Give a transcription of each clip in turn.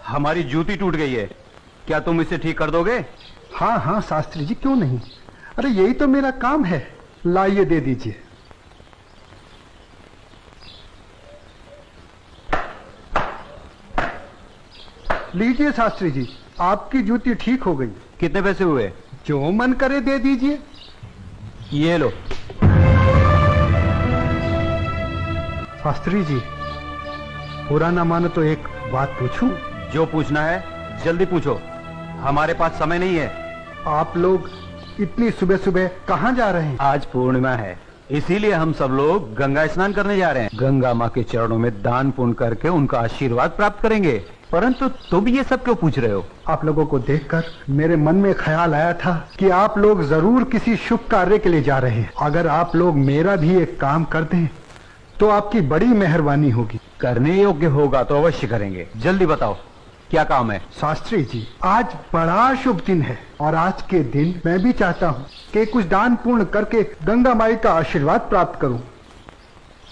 हमारी जूती टूट गई है, क्या तुम इसे ठीक कर दोगे? हाँ हाँ शास्त्री जी, क्यों नहीं। अरे यही तो मेरा काम है। लाइए दे दीजिए। लीजिए शास्त्री जी, आपकी जूती ठीक हो गई। कितने पैसे हुए? जो मन करे दे दीजिए। ये लो। शास्त्री जी, बुरा ना मानो तो एक बात पूछूं? जो पूछना है जल्दी पूछो, हमारे पास समय नहीं है। आप लोग इतनी सुबह सुबह कहाँ जा रहे हैं? आज पूर्णिमा है, इसीलिए हम सब लोग गंगा स्नान करने जा रहे हैं। गंगा माँ के चरणों में दान पुण्य करके उनका आशीर्वाद प्राप्त करेंगे। परंतु तुम ये सब क्यों पूछ रहे हो? आप लोगों को देखकर मेरे मन में ख्याल आया था कि आप लोग जरूर किसी शुभ कार्य के लिए जा रहे हैं। अगर आप लोग मेरा भी एक काम कर दें तो आपकी बड़ी मेहरबानी होगी। करने योग्य होगा तो अवश्य करेंगे। जल्दी बताओ क्या काम है? शास्त्री जी, आज बड़ा शुभ दिन है और आज के दिन मैं भी चाहता हूँ कि कुछ दान पुण्य करके गंगा माई का आशीर्वाद प्राप्त करूँ।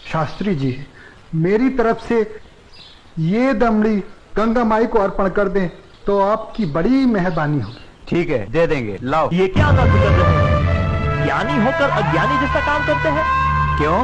शास्त्री जी, मेरी तरफ से ये दमड़ी गंगा माई को अर्पण कर दें तो आपकी बड़ी मेहरबानी होगी। ठीक है, दे देंगे। लाओ। ये क्या बात कर रहे हैं? ज्ञानी होकर अज्ञानी जैसा काम करते हैं। क्यों,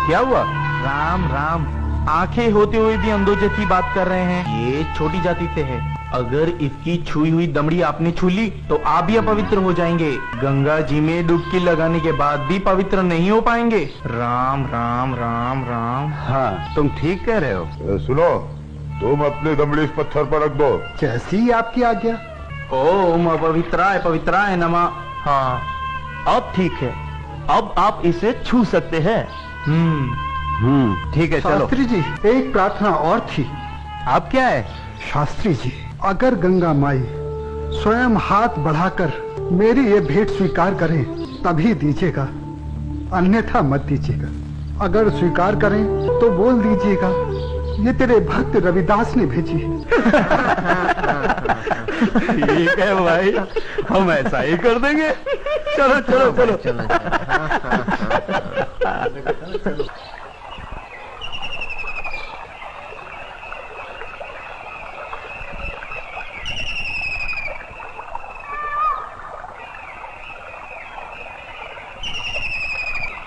क्या हुआ? राम राम, आंखें होते हुए भी अंधों जैसी बात कर रहे हैं। ये छोटी जाति से है, अगर इसकी छुई हुई दमड़ी आपने छू ली तो आप भी अपवित्र हो जाएंगे। गंगा जी में डुबकी लगाने के बाद भी पवित्र नहीं हो पाएंगे। राम राम राम राम। हाँ, तुम ठीक कह रहे हो। सुनो, तुम अपनी दमड़ी इस पत्थर पर रख दो। जैसी आपकी आज्ञा। ओम अपवित्राय पवित्राय नमः। हाँ, अब ठीक है, अब आप इसे छू सकते हैं। ठीक है, चलो। शास्त्री जी, एक प्रार्थना और थी। आप क्या है? शास्त्री जी, अगर गंगा माई स्वयं हाथ बढ़ाकर मेरी ये भेंट स्वीकार करें तभी दीजिएगा, अन्यथा मत दीजिएगा। अगर स्वीकार करें तो बोल दीजिएगा ये तेरे भक्त रविदास ने भेजी है। ठीक है भाई, हम ऐसा ही कर देंगे। चलो चलो चलो, चलो।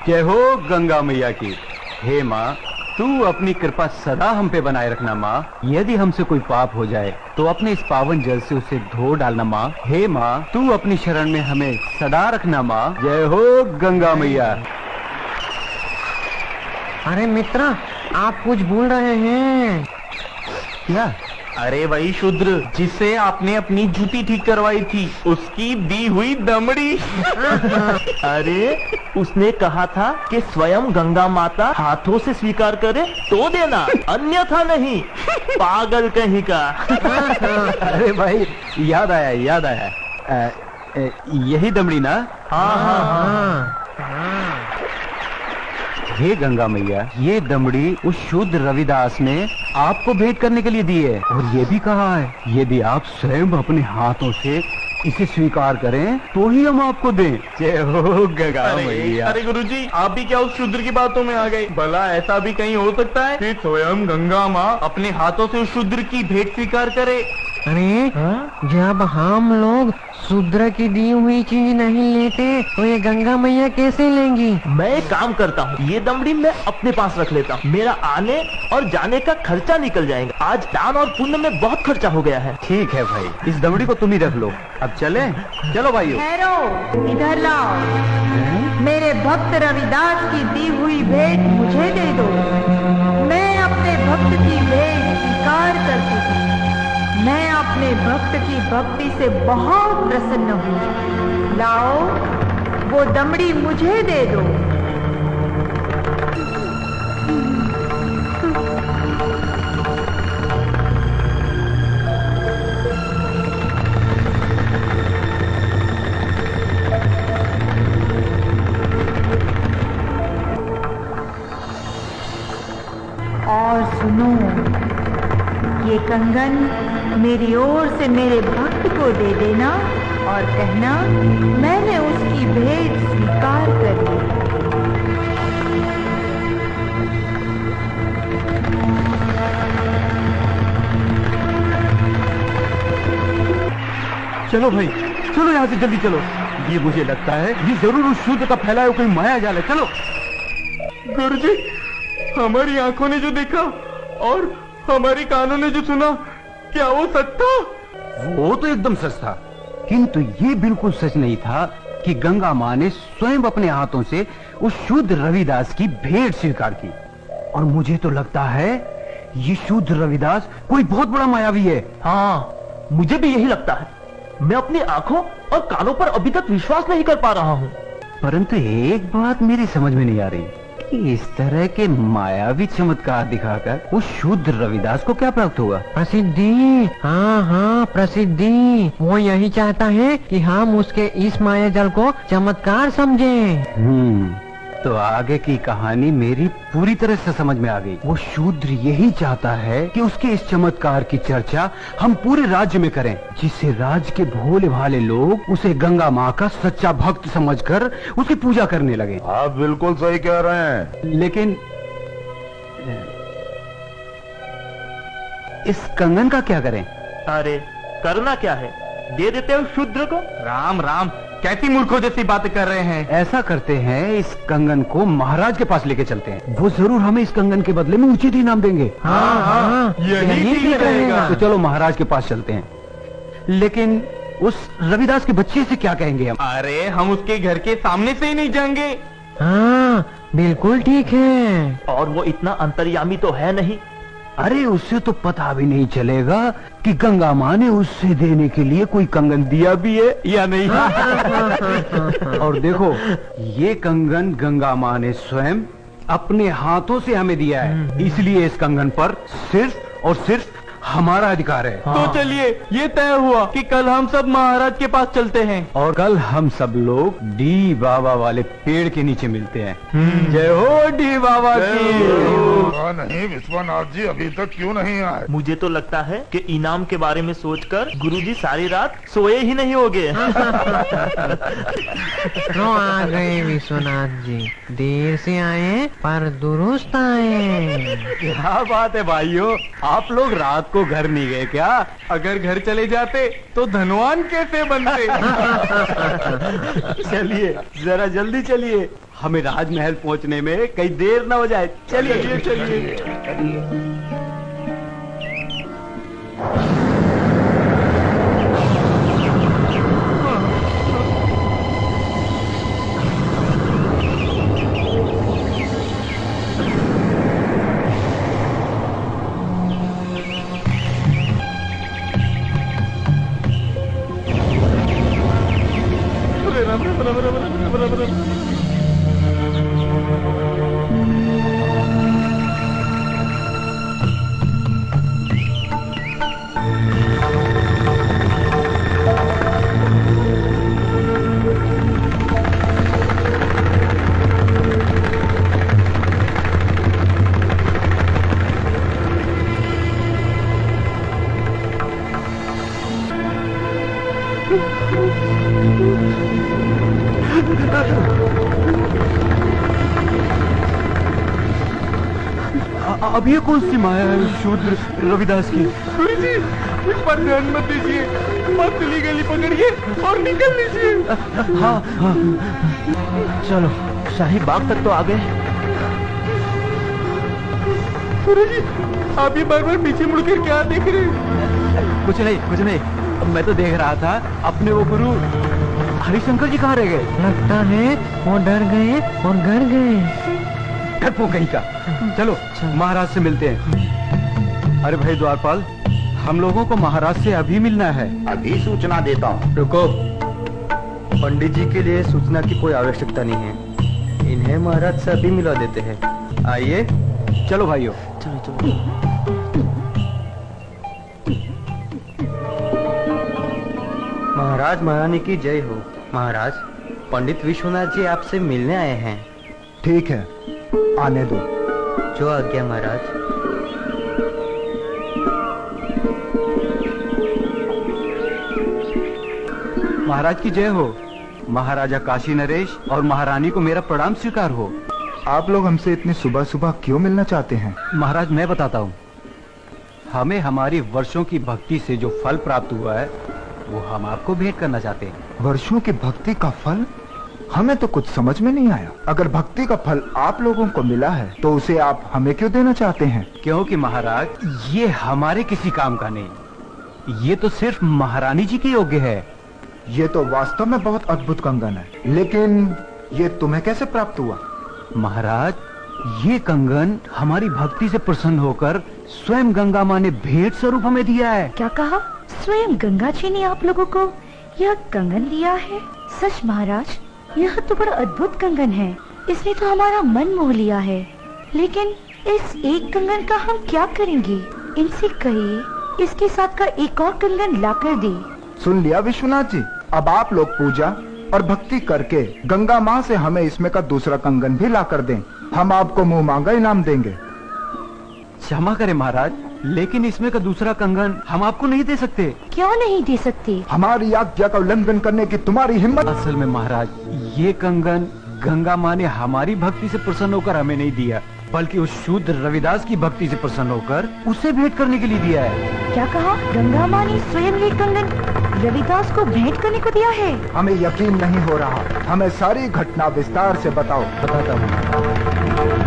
जय हो गंगा मैया की। हे माँ, तू अपनी कृपा सदा हम पे बनाए रखना माँ। यदि हमसे कोई पाप हो जाए तो अपने इस पावन जल से उसे धो डालना माँ। हे माँ, तू अपनी शरण में हमें सदा रखना माँ। जय हो गंगा मैया। अरे मित्रा, आप कुछ भूल रहे हैं। क्या? अरे वही शूद्र जिससे आपने अपनी जूती ठीक करवाई थी, उसकी दी हुई दमड़ी। अरे उसने कहा था कि स्वयं गंगा माता हाथों से स्वीकार करे तो देना, अन्यथा नहीं। पागल कहीं का। अरे भाई, याद आया याद आया। यही दमड़ी ना? हाँ हाँ हाँ। हे गंगा मैया, ये दमड़ी उस शुद्ध रविदास ने आपको भेंट करने के लिए दी है और ये भी कहा है यदि आप स्वयं अपने हाथों से इसे स्वीकार करें तो ही हम आपको दें। जय हो गंगा मैया। अरे गुरुजी, आप भी क्या उस शूद्र की बातों में आ गए? भला ऐसा भी कहीं हो सकता है कि स्वयं गंगा माँ अपने हाथों से उस शूद्र की भेंट स्वीकार करे? अरे जब हम लोग शूद्र की दी हुई चीज नहीं लेते तो ये गंगा मैया कैसे लेंगी? मैं एक काम करता हूँ, ये दमड़ी मैं अपने पास रख लेता हूँ, मेरा आने और जाने का खर्चा निकल जाएगा। आज दान और पुण्य में बहुत खर्चा हो गया है। ठीक है भाई, इस दमड़ी को तुम ही रख लो। अब चले? चलो भाइयों। ठहरो, इधर लाओ। मेरे भक्त रविदास की दी हुई भेंट मुझे दे दो। मैं अपने भक्त की भेंट स्वीकार करती हूँ। मैं अपने भक्त की भक्ति से बहुत प्रसन्न हूँ। लाओ, वो दमड़ी मुझे दे दो। और सुनो, ये कंगन मेरी ओर से मेरे भक्त को दे देना और कहना मैंने उसकी भेंट स्वीकार कर ली। चलो भाई, चलो यहाँ से जल्दी चलो। ये मुझे लगता है ये जरूर उस शूद्र का फैलाया हुआ कोई माया जाल है। चलो। गुरुजी, हमारी आंखों ने जो देखा और हमारी कानों ने जो सुना, क्या वो सच था? वो तो एकदम सच था, किंतु ये बिल्कुल सच नहीं था कि गंगा माँ ने स्वयं अपने हाथों से उस शूद्र रविदास की भेंट स्वीकार की। और मुझे तो लगता है ये शूद्र रविदास कोई बहुत बड़ा मायावी है। हाँ, मुझे भी यही लगता है। मैं अपनी आंखों और कानों पर अभी तक विश्वास नहीं कर पा रहा हूँ। परंतु एक बात मेरी समझ में नहीं आ रही कि इस तरह के मायावी चमत्कार दिखाकर उस शूद्र रविदास को क्या प्राप्त होगा? प्रसिद्धि। हाँ हाँ, प्रसिद्धि। वो यही चाहता है कि हम उसके इस माया जल को चमत्कार समझें। तो आगे की कहानी मेरी पूरी तरह से समझ में आ गई। वो शूद्र यही चाहता है कि उसके इस चमत्कार की चर्चा हम पूरे राज्य में करें, जिससे राज्य के भोले भाले लोग उसे गंगा माँ का सच्चा भक्त समझकर उसकी पूजा करने लगे। आप बिल्कुल सही कह रहे हैं। लेकिन इस कंगन का क्या करें? अरे करना क्या है, दे देते हो शूद्र को। राम राम, कैसी मूर्खों जैसी बातें कर रहे हैं। ऐसा करते हैं, इस कंगन को महाराज के पास लेके चलते हैं। वो जरूर हमें इस कंगन के बदले में उचित इनाम देंगे। हाँ, यही ठीक रहेगा। तो चलो महाराज के पास चलते हैं। लेकिन उस रविदास के बच्चे से क्या कहेंगे हम? अरे हम उसके घर के सामने से ही नहीं जाएंगे। हाँ, बिल्कुल ठीक है। और वो इतना अंतर्यामी तो है नहीं। अरे उससे तो पता भी नहीं चलेगा कि गंगा माँ ने उससे देने के लिए कोई कंगन दिया भी है या नहीं। और देखो, ये कंगन गंगा माँ ने स्वयं अपने हाथों से हमें दिया है, इसलिए इस कंगन पर सिर्फ और सिर्फ हमारा अधिकार है। तो चलिए, ये तय हुआ कि कल हम सब महाराज के पास चलते हैं। और कल हम सब लोग डी बाबा वाले पेड़ के नीचे मिलते हैं। जय हो डी बाबा की। नहीं विश्वनाथ जी अभी तक क्यों नहीं आए? मुझे तो लगता है कि इनाम के बारे में सोचकर गुरुजी सारी रात सोए ही नहीं होंगे। तो आ गए विश्वनाथ जी, देर से आए पर दुरुस्त आए। क्या बात है भाइयों, आप लोग रात को घर नहीं गए क्या? अगर घर चले जाते तो धनवान कैसे बनते। चलिए जरा जल्दी चलिए, हमें राजमहल पहुंचने में कहीं देर ना हो जाए। चलिए चलिए। अब ये कौन सी माया है शूद्र रविदास की? गुरुजी, इस पर ध्यान मत दीजिए, पतली गली पकड़िए और निकल लीजिए। हाँ हाँ, चलो, शाही बाग तक तो आ गए। गुरुजी, आप ये बार बार पीछे मुड़कर क्या देख रहे हैं? कुछ नहीं, मैं तो देख रहा था अपने वो गुरु हरिशंकर जी कहाँ रह गए। लगता है वो डर गए और घर गए। डरपोक कहीं का। चलो महाराज से मिलते हैं। अरे भाई द्वारपाल, हम लोगों को महाराज से अभी मिलना है। अभी सूचना देता हूँ। रुको, पंडित जी के लिए सूचना की कोई आवश्यकता नहीं है, इन्हें महाराज से अभी मिला देते हैं। आइए, चलो भाइयों। चलो। महाराज महारानी की जय हो। महाराज, पंडित विश्वनाथ जी आपसे मिलने आए हैं। ठीक है, आने दो। जो आज्ञा महाराज। महाराज की जय हो। महाराजा काशी नरेश और महारानी को मेरा प्रणाम स्वीकार हो। आप लोग हमसे इतनी सुबह सुबह क्यों मिलना चाहते हैं? महाराज मैं बताता हूँ। हमें हमारी वर्षों की भक्ति से जो फल प्राप्त हुआ है, वो हम आपको भेंट करना चाहते हैं। वर्षों की भक्ति का फल? हमें तो कुछ समझ में नहीं आया। अगर भक्ति का फल आप लोगों को मिला है तो उसे आप हमें क्यों देना चाहते हैं? क्योंकि महाराज ये हमारे किसी काम का नहीं, ये तो सिर्फ महारानी जी के योग्य है। ये तो वास्तव में बहुत अद्भुत कंगन है, लेकिन ये तुम्हें कैसे प्राप्त हुआ? महाराज ये कंगन हमारी भक्ति से प्रसन्न होकर स्वयं गंगा माँ ने भेंट स्वरूप हमें दिया है। क्या कहा? स्वयं गंगा जी ने आप लोगों को यह कंगन दिया है? सच महाराज, यह तो बड़ा अद्भुत कंगन है। इसने तो हमारा मन मोह लिया है। लेकिन इस एक कंगन का हम क्या करेंगे? इनसे कहिए इसके साथ का एक और कंगन लाकर दे। सुन लिया विश्वनाथ जी, अब आप लोग पूजा और भक्ति करके गंगा माँ से हमें इसमें का दूसरा कंगन भी ला कर दें। हम आपको मुंह मांगा इनाम देंगे। क्षमा करें महाराज, लेकिन इसमें का दूसरा कंगन हम आपको नहीं दे सकते। क्यों नहीं दे सकते? हमारी आज्ञा का उल्लंघन करने की तुम्हारी हिम्मत? असल में महाराज ये कंगन गंगा माँ ने हमारी भक्ति से प्रसन्न होकर हमें नहीं दिया, बल्कि उस शूद्र रविदास की भक्ति से प्रसन्न होकर उसे भेंट करने के लिए दिया है। क्या कहा? गंगा माँ ने स्वयं ये कंगन रविदास को भेंट करने को दिया है? हमें यकीन नहीं हो रहा। हमें सारी घटना विस्तार से बताओ। बताता हूँ।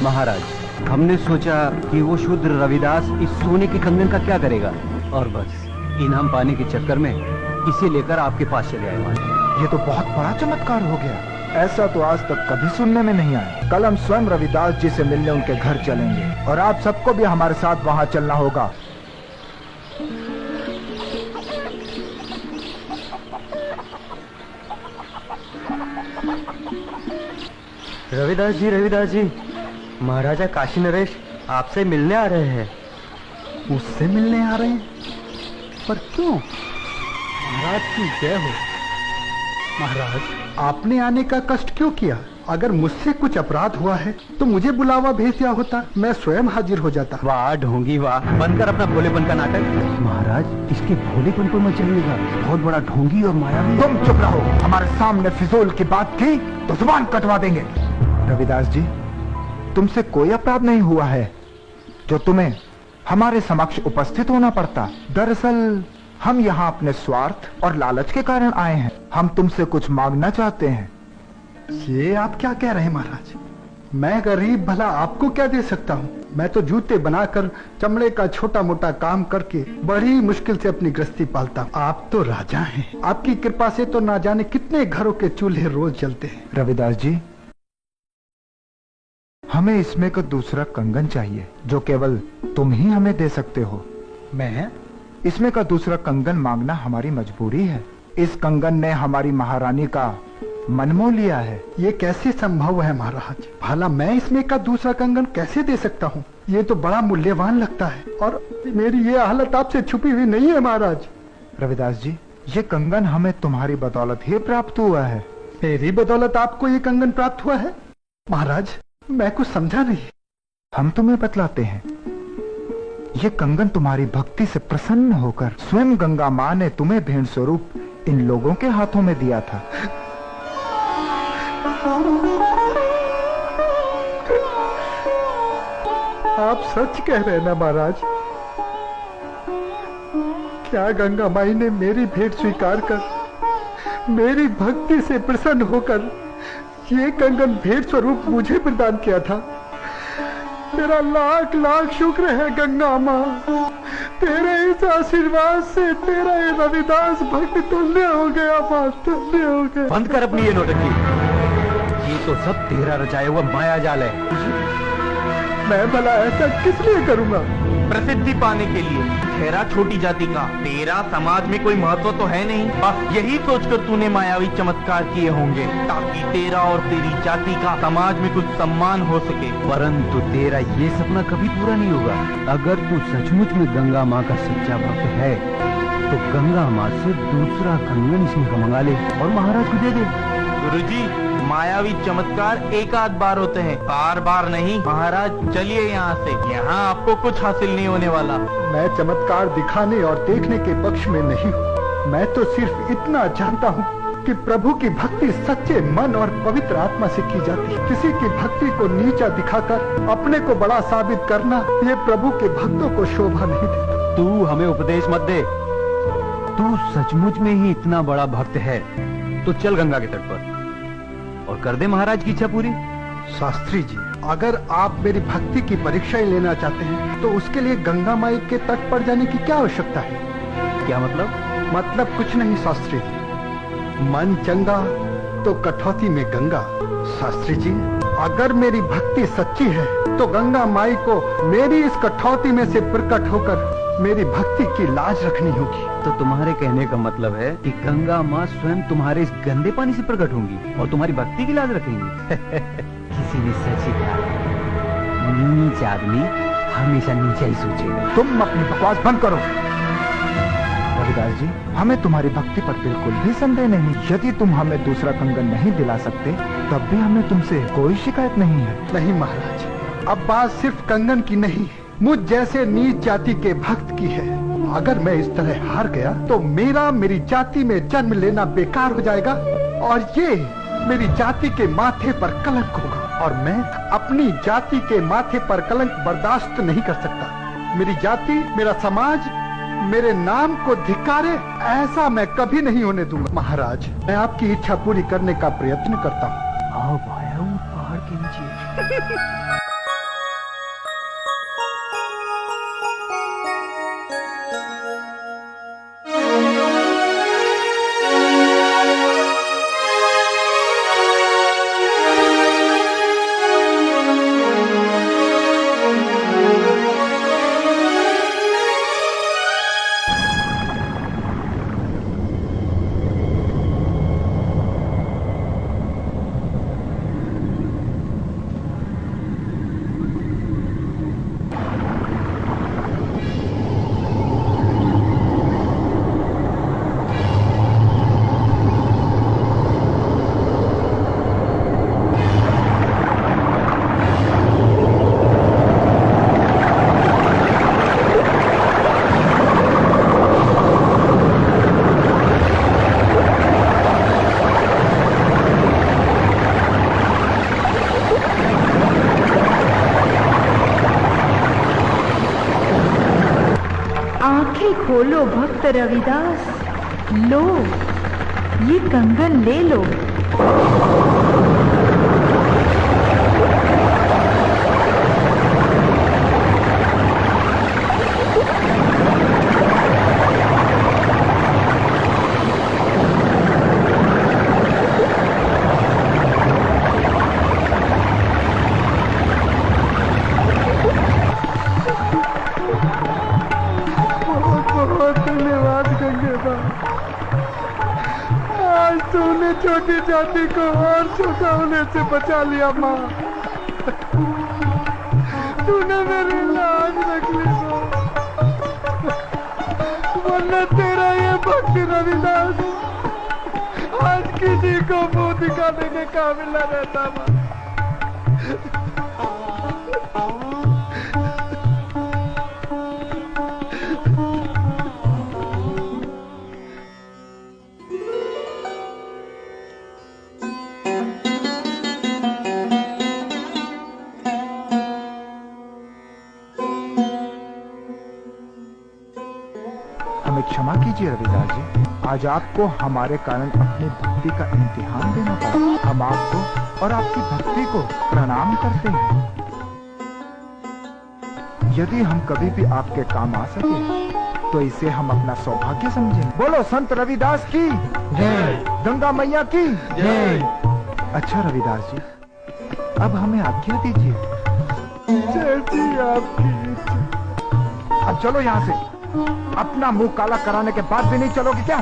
महाराज हमने सोचा कि वो शूद्र रविदास इस सोने के कंगन का क्या करेगा, और बस इनाम पाने के चक्कर में इसे लेकर आपके पास चले आए महाराज। ये तो बहुत बड़ा चमत्कार हो गया। ऐसा तो आज तक कभी सुनने में नहीं आया। कल हम स्वयं रविदास जी से मिलने उनके घर चलेंगे और आप सबको भी हमारे साथ वहाँ चलना होगा। रविदास जी, महाराजा काशी नरेश आपसे मिलने आ रहे हैं। मुझसे मिलने आ रहे हैं? पर क्यों? महाराज की जय हो। महाराज आपने आने का कष्ट क्यों किया? अगर मुझसे कुछ अपराध हुआ है तो मुझे बुलावा भेज दिया होता, मैं स्वयं हाजिर हो जाता। वाह ढोंगी वाह, बनकर अपना भोलेपन का नाटक। महाराज इसके भोलेपन पर मत चलिएगा, बहुत बड़ा ढोंगी और मायावी। तुम चुप रहो। हमारे सामने फिजूल की बात की तो जुबान कटवा देंगे। रविदास जी, तुमसे कोई अपराध नहीं हुआ है जो तुम्हें हमारे समक्ष उपस्थित होना पड़ता। दरअसल हम यहाँ अपने स्वार्थ और लालच के कारण आए हैं। हम तुमसे कुछ मांगना चाहते हैं। ये आप क्या कह रहे हैं महाराज? मैं गरीब भला आपको क्या दे सकता हूँ? मैं तो जूते बनाकर चमड़े का छोटा मोटा काम करके बड़ी मुश्किल से अपनी गृहस्थी पालता हूँ। आप तो राजा हैं, आपकी कृपा से तो ना जाने कितने घरों के चूल्हे रोज जलते हैं। रविदास जी, हमें इसमें का दूसरा कंगन चाहिए जो केवल तुम ही हमें दे सकते हो। मैं? इसमें का दूसरा कंगन मांगना हमारी मजबूरी है। इस कंगन ने हमारी महारानी का मन मोह लिया है। ये कैसे संभव है महाराज? भला मैं इसमें का दूसरा कंगन कैसे दे सकता हूँ? ये तो बड़ा मूल्यवान लगता है और मेरी ये हालत आपसे छुपी हुई नहीं है महाराज। रविदास जी, ये कंगन हमें तुम्हारी बदौलत ही प्राप्त हुआ है। मेरी बदौलत आपको ये कंगन प्राप्त हुआ है? महाराज मैं कुछ समझा नहीं। हम तुम्हें बतलाते हैं। ये कंगन तुम्हारी भक्ति से प्रसन्न होकर स्वयं गंगा माँ ने तुम्हें भेंट स्वरूप इन लोगों के हाथों में दिया था। आप सच कह रहे हैं ना महाराज? क्या गंगा माई ने मेरी भेंट स्वीकार कर मेरी भक्ति से प्रसन्न होकर ये कंगन भेंट स्वरूप मुझे प्रदान किया था? तेरा लाख लाख शुक्र है गंगा माँ। तेरे इस आशीर्वाद से तेरा ये रविदास भक्त धन्य हो गया माँ, धन्य हो गया। बंद कर अपनी ये नौटंकी। ये तो सब तेरा रचाया हुआ माया जाल है। मैं भला ऐसा किस लिए करूँगा? प्रसिद्धि पाने के लिए। ठहरा छोटी जाति का, तेरा समाज में कोई महत्व तो है नहीं। बस यही सोचकर तूने मायावी चमत्कार किए होंगे ताकि तेरा और तेरी जाति का समाज में कुछ सम्मान हो सके। परंतु तेरा ये सपना कभी पूरा नहीं होगा। अगर तू सचमुच में गंगा माँ का सच्चा भक्त है तो गंगा माँ से दूसरा कंगन इसमें का मंगा ले और महाराज को दे दे। गुरुजी, मायावी चमत्कार एक आध बार होते हैं, बार बार नहीं। महाराज चलिए यहाँ से, यहाँ आपको कुछ हासिल नहीं होने वाला। मैं चमत्कार दिखाने और देखने के पक्ष में नहीं हूँ। मैं तो सिर्फ इतना जानता हूँ कि प्रभु की भक्ति सच्चे मन और पवित्र आत्मा से की जाती है। किसी की भक्ति को नीचा दिखाकर अपने को बड़ा साबित करना, ये प्रभु के भक्तों को शोभा नहीं देता। तू हमें उपदेश मत दे। तू सचमुच में ही इतना बड़ा भक्त है तो चल गंगा के तट पर और कर दे महाराज की इच्छा पूरी। शास्त्री जी, अगर आप मेरी भक्ति की परीक्षा ही लेना चाहते हैं तो उसके लिए गंगा माई के तट पर जाने की क्या आवश्यकता है? क्या मतलब? मतलब कुछ नहीं शास्त्री जी, मन चंगा तो कठौती में गंगा। शास्त्री जी, अगर मेरी भक्ति सच्ची है तो गंगा माई को मेरी इस कठौती में से प्रकट होकर मेरी भक्ति की लाज रखनी होगी। तो तुम्हारे कहने का मतलब है कि गंगा माँ स्वयं तुम्हारे इस गंदे पानी से प्रकट होंगी और तुम्हारी भक्ति की लाज रखेंगी। किसी ने सच ही कहा, नीच आदमी हमेशा नीचा ही सोचेगा। तुम अपनी बकवास बंद करो। रविदास जी, हमें तुम्हारी भक्ति पर बिल्कुल भी संदेह नहीं। यदि तुम हमें दूसरा कंगन नहीं दिला सकते तब भी हमें तुमसे कोई शिकायत नहीं है। नहीं महाराज, अब बात सिर्फ कंगन की नहीं, मुझ जैसे नीच जाति के भक्त की है। अगर मैं इस तरह हार गया तो मेरी जाति में जन्म लेना बेकार हो जाएगा और ये मेरी जाति के माथे पर कलंक होगा और मैं अपनी जाति के माथे पर कलंक बर्दाश्त नहीं कर सकता। मेरी जाति, मेरा समाज मेरे नाम को धिक्कारे, ऐसा मैं कभी नहीं होने दूंगा। महाराज, मैं आपकी इच्छा पूरी करने का प्रयत्न करता हूँ। आओ भाया, वो पहाड़ के नीचे। खोलो भक्त रविदास, लो ये कंगन ले लो। छोटी जाति को और छोटा होने से बचा लिया माँ। तूने मेरी लाज रख ली वरना तेरा ये भक्त रविदास आज किसी को मुंह दिखाने के काबिल न रहता माँ। हमें क्षमा कीजिए रविदास जी, आज आपको हमारे कारण अपनी भक्ति का इम्तिहान देना पड़ा। हम आपको और आपकी भक्ति को प्रणाम करते हैं। यदि हम कभी भी आपके काम आ सके तो इसे हम अपना सौभाग्य समझें। बोलो संत रविदास की जय। गंगा मैया की जय। अच्छा रविदास जी, अब हमें आज्ञा दीजिए। जैसी आपकी इच्छा। अब चलो यहाँ से। अपना मुंह काला कराने के बाद भी नहीं चलोगे क्या?